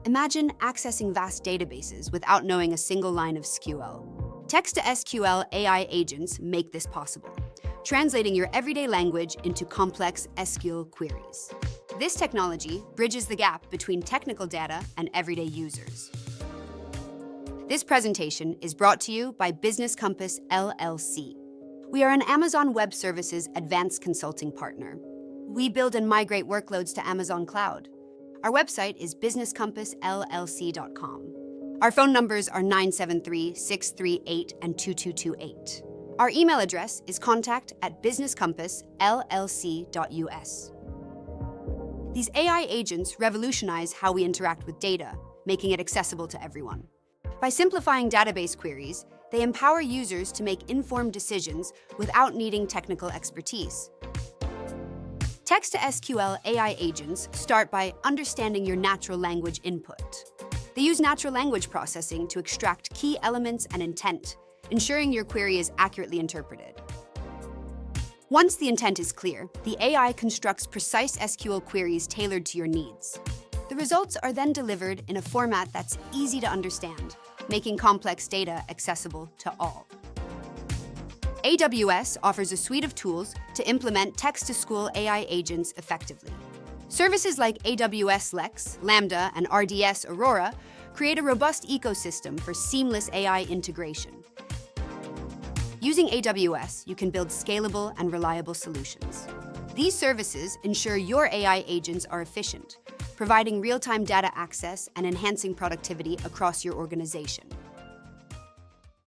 Imagine accessing vast databases without knowing a single line of SQL. Text-to-SQL AI agents make this possible, translating your everyday language into complex SQL queries. This technology bridges the gap between technical data and everyday users. This presentation is brought to you by BusinessCompassLLC. We are an Amazon Web Services advanced consulting partner. We build and migrate workloads to Amazon Cloud. Our website is businesscompassllc.com. Our phone numbers are 973-638 and 2228. Our email address is contact@businesscompassllc.us. These AI agents revolutionize how we interact with data, making it accessible to everyone. By simplifying database queries, they empower users to make informed decisions without needing technical expertise. Text-to-SQL AI agents start by understanding your natural language input. They use natural language processing to extract key elements and intent, ensuring your query is accurately interpreted. Once the intent is clear, the AI constructs precise SQL queries tailored to your needs. The results are then delivered in a format that's easy to understand, making complex data accessible to all. AWS offers a suite of tools to implement text-to-SQL AI agents effectively. Services like AWS Lex, Lambda, and RDS Aurora create a robust ecosystem for seamless AI integration. Using AWS, you can build scalable and reliable solutions. These services ensure your AI agents are efficient, providing real-time data access and enhancing productivity across your organization.